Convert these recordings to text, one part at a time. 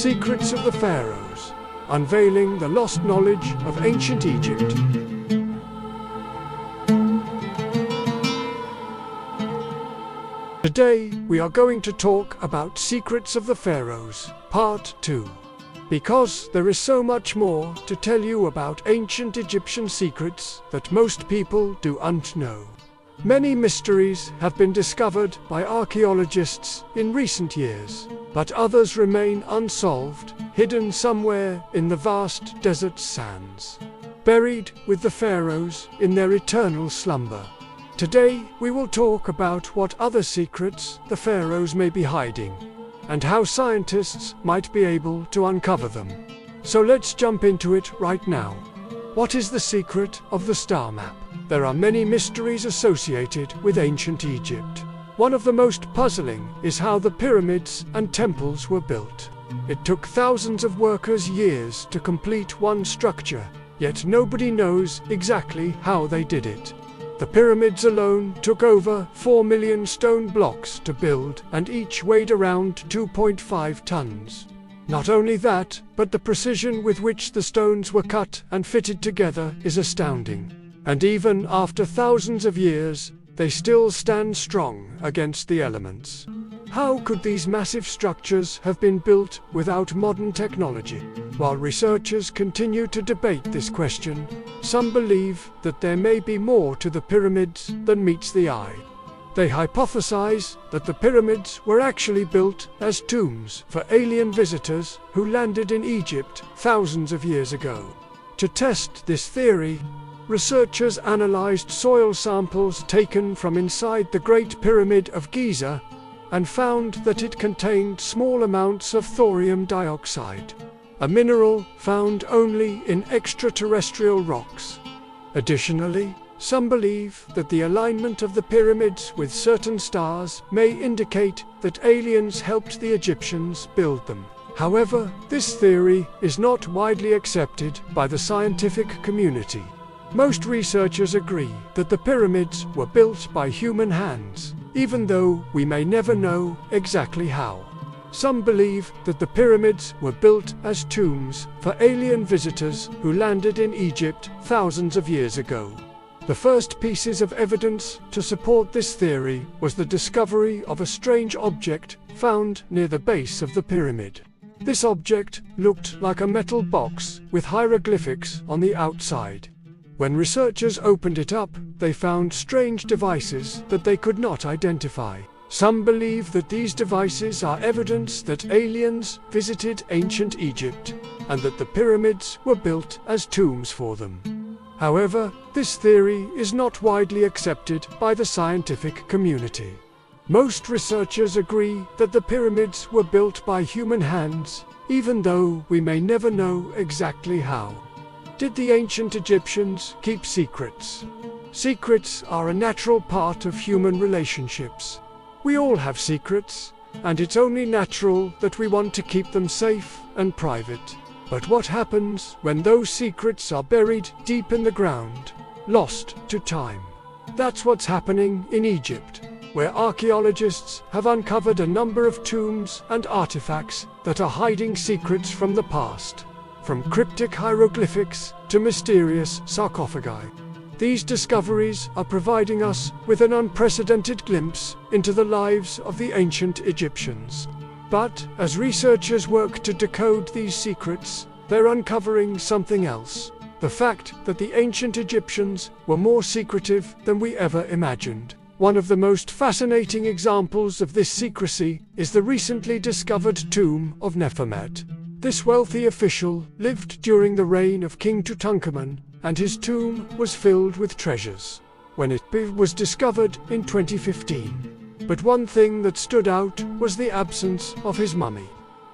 Secrets of the Pharaohs, Unveiling the Lost Knowledge of Ancient Egypt. Today, we are going to talk about Secrets of the Pharaohs, Part 2. Because there is so much more to tell you about ancient Egyptian secrets that most people don't know. Many mysteries have been discovered by archaeologists in recent years, but others remain unsolved, hidden somewhere in the vast desert sands, buried with the pharaohs in their eternal slumber. Today, we will talk about what other secrets the pharaohs may be hiding, and how scientists might be able to uncover them. So let's jump into it right now. What is the secret of the star map? There are many mysteries associated with ancient Egypt. One of the most puzzling is how the pyramids and temples were built. It took thousands of workers years to complete one structure, yet nobody knows exactly how they did it. The pyramids alone took over 4 million stone blocks to build, and each weighed around 2.5 tons. Not only that, but the precision with which the stones were cut and fitted together is astounding. And even after thousands of years, they still stand strong against the elements. How could these massive structures have been built without modern technology? While researchers continue to debate this question, some believe that there may be more to the pyramids than meets the eye. They hypothesize that the pyramids were actually built as tombs for alien visitors who landed in Egypt thousands of years ago. To test this theory, researchers analyzed soil samples taken from inside the Great Pyramid of Giza and found that it contained small amounts of thorium dioxide, a mineral found only in extraterrestrial rocks. Additionally, some believe that the alignment of the pyramids with certain stars may indicate that aliens helped the Egyptians build them. However, this theory is not widely accepted by the scientific community. Most researchers agree that the pyramids were built by human hands, even though we may never know exactly how. Some believe that the pyramids were built as tombs for alien visitors who landed in Egypt thousands of years ago. The first pieces of evidence to support this theory was the discovery of a strange object found near the base of the pyramid. This object looked like a metal box with hieroglyphics on the outside. When researchers opened it up, they found strange devices that they could not identify. Some believe that these devices are evidence that aliens visited ancient Egypt, and that the pyramids were built as tombs for them. However, this theory is not widely accepted by the scientific community. Most researchers agree that the pyramids were built by human hands, even though we may never know exactly how. Did the ancient Egyptians keep secrets? Secrets are a natural part of human relationships. We all have secrets, and it's only natural that we want to keep them safe and private. But what happens when those secrets are buried deep in the ground, lost to time? That's what's happening in Egypt, where archaeologists have uncovered a number of tombs and artifacts that are hiding secrets from the past. From cryptic hieroglyphics to mysterious sarcophagi. These discoveries are providing us with an unprecedented glimpse into the lives of the ancient Egyptians. But as researchers work to decode these secrets, they're uncovering something else. The fact that the ancient Egyptians were more secretive than we ever imagined. One of the most fascinating examples of this secrecy is the recently discovered tomb of Nefertiti. This wealthy official lived during the reign of King Tutankhamun, and his tomb was filled with treasures when it was discovered in 2015. But one thing that stood out was the absence of his mummy.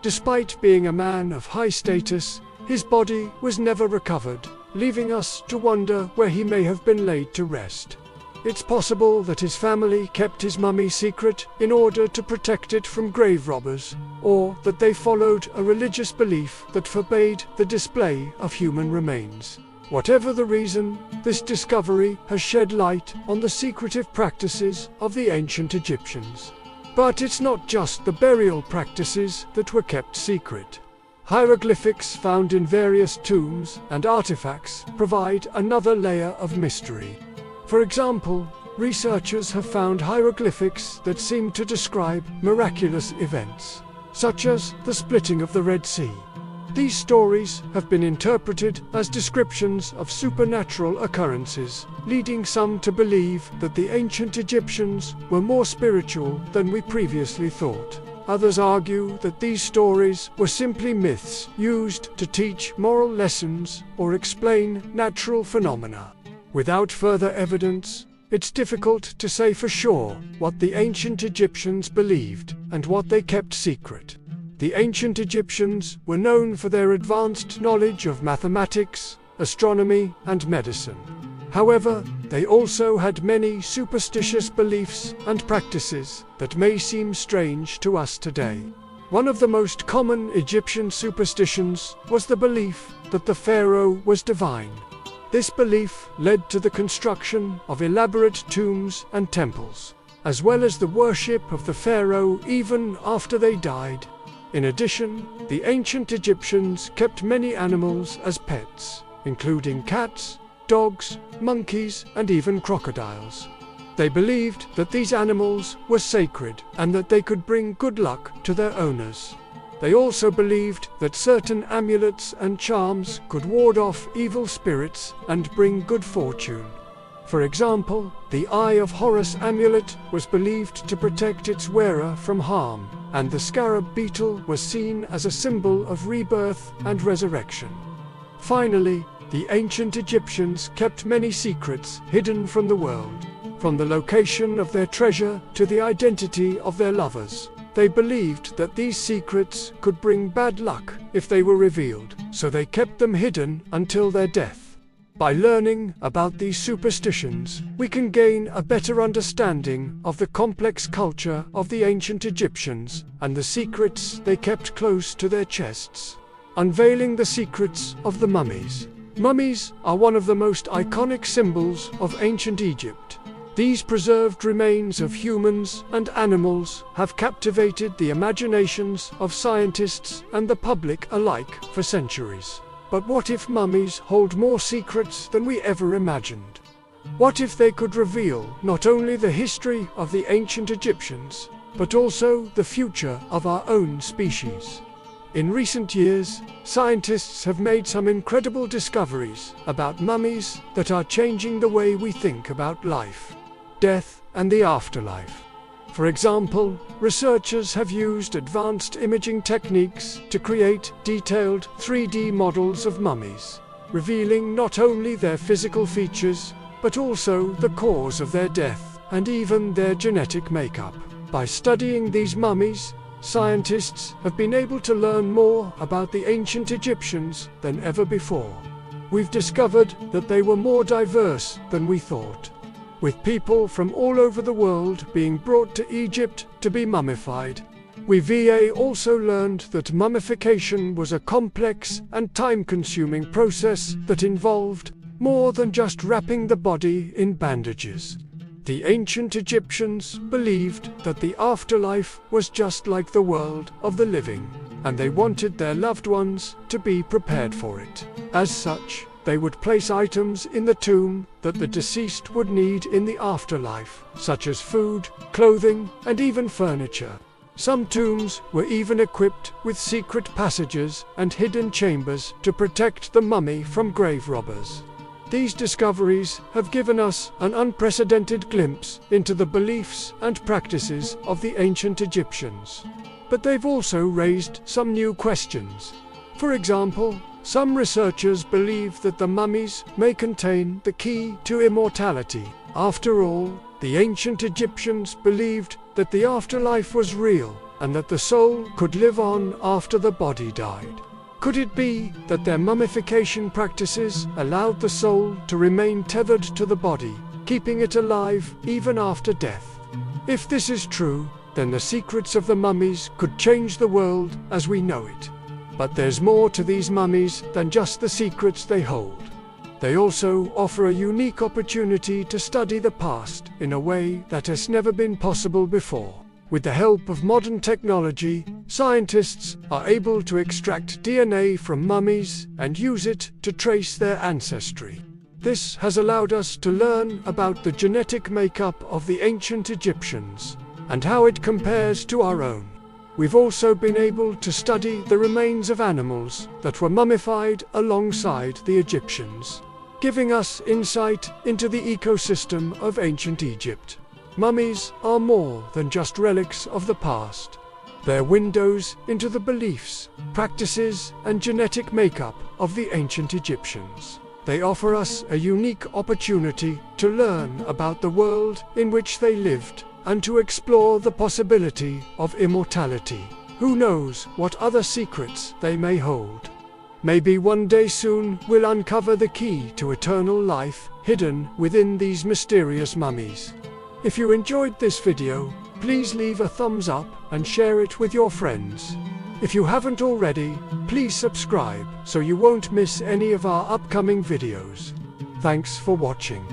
Despite being a man of high status, his body was never recovered, leaving us to wonder where he may have been laid to rest. It's possible that his family kept his mummy secret in order to protect it from grave robbers, or that they followed a religious belief that forbade the display of human remains. Whatever the reason, this discovery has shed light on the secretive practices of the ancient Egyptians. But it's not just the burial practices that were kept secret. Hieroglyphics found in various tombs and artifacts provide another layer of mystery. For example, researchers have found hieroglyphics that seem to describe miraculous events, such as the splitting of the Red Sea. These stories have been interpreted as descriptions of supernatural occurrences, leading some to believe that the ancient Egyptians were more spiritual than we previously thought. Others argue that these stories were simply myths used to teach moral lessons or explain natural phenomena. Without further evidence, it's difficult to say for sure what the ancient Egyptians believed and what they kept secret. The ancient Egyptians were known for their advanced knowledge of mathematics, astronomy, and medicine. However, they also had many superstitious beliefs and practices that may seem strange to us today. One of the most common Egyptian superstitions was the belief that the pharaoh was divine. This belief led to the construction of elaborate tombs and temples, as well as the worship of the pharaoh even after they died. In addition, the ancient Egyptians kept many animals as pets, including cats, dogs, monkeys, and even crocodiles. They believed that these animals were sacred and that they could bring good luck to their owners. They also believed that certain amulets and charms could ward off evil spirits and bring good fortune. For example, the Eye of Horus amulet was believed to protect its wearer from harm, and the scarab beetle was seen as a symbol of rebirth and resurrection. Finally, the ancient Egyptians kept many secrets hidden from the world, from the location of their treasure to the identity of their lovers. They believed that these secrets could bring bad luck if they were revealed, so they kept them hidden until their death. By learning about these superstitions, we can gain a better understanding of the complex culture of the ancient Egyptians and the secrets they kept close to their chests. Unveiling the secrets of the mummies. Mummies are one of the most iconic symbols of ancient Egypt. These preserved remains of humans and animals have captivated the imaginations of scientists and the public alike for centuries. But what if mummies hold more secrets than we ever imagined? What if they could reveal not only the history of the ancient Egyptians, but also the future of our own species? In recent years, scientists have made some incredible discoveries about mummies that are changing the way we think about life, death, and the afterlife. For example, researchers have used advanced imaging techniques to create detailed 3D models of mummies, revealing not only their physical features, but also the cause of their death and even their genetic makeup. By studying these mummies, scientists have been able to learn more about the ancient Egyptians than ever before. We've discovered that they were more diverse than we thought, with people from all over the world being brought to Egypt to be mummified. We also learned that mummification was a complex and time-consuming process that involved more than just wrapping the body in bandages. The ancient Egyptians believed that the afterlife was just like the world of the living, and they wanted their loved ones to be prepared for it. As such, they would place items in the tomb that the deceased would need in the afterlife, such as food, clothing, and even furniture. Some tombs were even equipped with secret passages and hidden chambers to protect the mummy from grave robbers. These discoveries have given us an unprecedented glimpse into the beliefs and practices of the ancient Egyptians. But they've also raised some new questions. For example, some researchers believe that the mummies may contain the key to immortality. After all, the ancient Egyptians believed that the afterlife was real and that the soul could live on after the body died. Could it be that their mummification practices allowed the soul to remain tethered to the body, keeping it alive even after death? If this is true, then the secrets of the mummies could change the world as we know it. But there's more to these mummies than just the secrets they hold. They also offer a unique opportunity to study the past in a way that has never been possible before. With the help of modern technology, scientists are able to extract DNA from mummies and use it to trace their ancestry. This has allowed us to learn about the genetic makeup of the ancient Egyptians and how it compares to our own. We've also been able to study the remains of animals that were mummified alongside the Egyptians, giving us insight into the ecosystem of ancient Egypt. Mummies are more than just relics of the past. They're windows into the beliefs, practices, and genetic makeup of the ancient Egyptians. They offer us a unique opportunity to learn about the world in which they lived and to explore the possibility of immortality. Who knows what other secrets they may hold? Maybe one day soon we'll uncover the key to eternal life hidden within these mysterious mummies. If you enjoyed this video, please leave a thumbs up and share it with your friends. If you haven't already, please subscribe so you won't miss any of our upcoming videos. Thanks for watching.